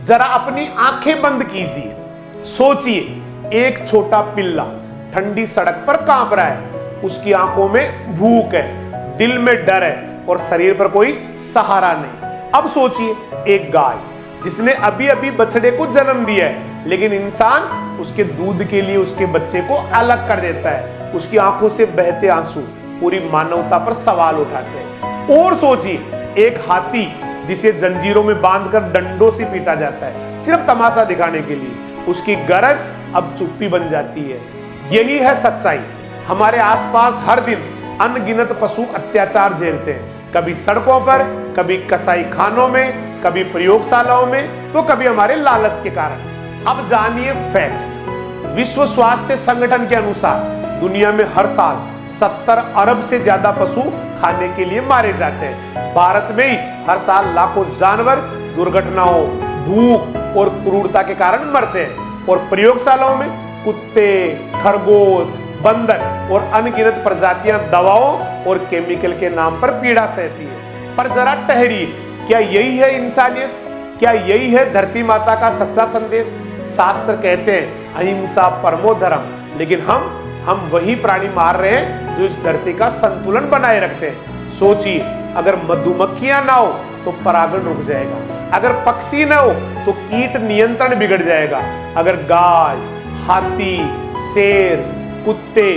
जरा अपनी आंखें बंद कीजिए, सोचिए एक छोटा पिल्ला ठंडी सड़क पर कांप रहा है, उसकी आंखों में भूख है, दिल में डर है और शरीर पर कोई सहारा नहीं। अब सोचिए एक गाय जिसने अभी अभी बछड़े को जन्म दिया है, लेकिन इंसान उसके दूध के लिए उसके बच्चे को अलग कर देता है। उसकी आंखों से बहते आंसू पूरी मानवता पर सवाल उठाते हैं। और सोचिए एक हाथी जिसे जंजीरों में बांधकर डंडों से पीटा जाता है, सिर्फ तमाशा दिखाने के लिए। उसकी गरज अब चुप्पी बन जाती है। यही है सच्चाई। हमारे आसपास हर दिन अनगिनत पशु अत्याचार झेलते हैं, कभी सड़कों पर, कभी कसाई खानों में, कभी प्रयोगशालाओं में, तो कभी हमारे लालच के कारण। अब जानिए फैक्ट्स। विश्व स्वास्थ्य संगठन के अनुसार दुनिया में हर साल 70 अरब से ज्यादा पशु खाने के लिए मारे जाते हैं। भारत में ही हर साल लाखों जानवर दुर्घटनाओं, भूख और क्रूरता के कारण मरते हैं। और प्रयोगशालाओं में कुत्ते, खरगोश, बंदर और अनगिनत प्रजातियां दवाओं और केमिकल के नाम पर पीड़ा सहती है। पर जरा ठहरिए, क्या यही है इंसानियत? क्या यही है धरती माता का सच्चा संदेश? शास्त्र कहते हैं अहिंसा परमो धर्म, लेकिन हम वही प्राणी मार रहे हैं जो इस धरती का संतुलन बनाए रखते हैं। सोचिए अगर मधुमक्खियां ना हो तो परागण रुक जाएगा, अगर पक्षी ना हो तो कीट नियंत्रण बिगड़ जाएगा, अगर गाय, हाथी, शेर, कुत्ते,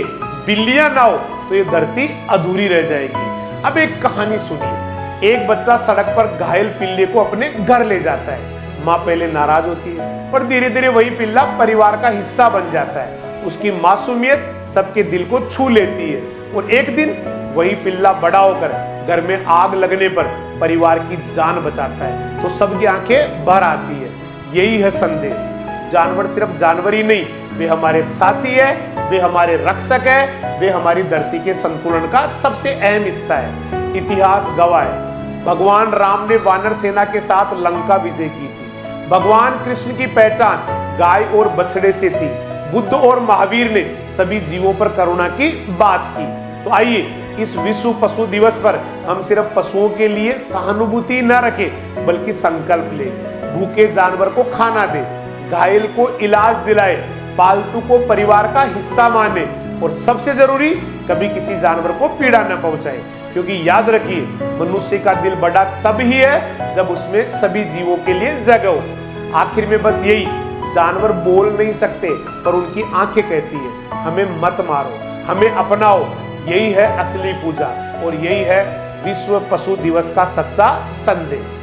बिल्लियां ना हो तो ये धरती अधूरी रह जाएगी। अब एक कहानी सुनिए। एक बच्चा सड़क पर घायल पिल्ले को अपने घर ले जाता है। माँ पहले नाराज होती है, पर धीरे धीरे वही पिल्ला परिवार का हिस्सा बन जाता है। उसकी मासूमियत सबके दिल को छू लेती है और एक दिन वही पिल्ला बड़ा होकर घर में आग लगने पर परिवार की जान बचाता है तो सबकी आंखें भर आती है। यही है संदेश। जानवर सिर्फ जानवर ही नहीं, वे हमारे साथी है, वे हमारे रक्षक है, वे हमारी धरती के संतुलन का सबसे अहम हिस्सा है। इतिहास गवाह है, भगवान राम ने वानर सेना के साथ लंका विजय की थी। भगवान कृष्ण की पहचान गाय और बछड़े से थी। बुद्ध और महावीर ने सभी जीवों पर करुणा की बात की। तो आइए इस विश्व पशु दिवस पर हम सिर्फ पशुओं के लिए सहानुभूति न रखें, बल्कि संकल्प ले। भूखे जानवर को खाना दे, घायल को इलाज दिलाए, पालतू को परिवार का हिस्सा माने और सबसे जरूरी कभी किसी जानवर को पीड़ा न पहुंचाए। क्योंकि याद रखिए मनुष्य का दिल बड़ा तब ही है जब उसमें सभी जीवों के लिए जगह हो। आखिर में बस यही, जानवर बोल नहीं सकते पर उनकी आंखें कहती है हमें मत मारो, हमें अपनाओ। यही है असली पूजा और यही है विश्व पशु दिवस का सच्चा संदेश।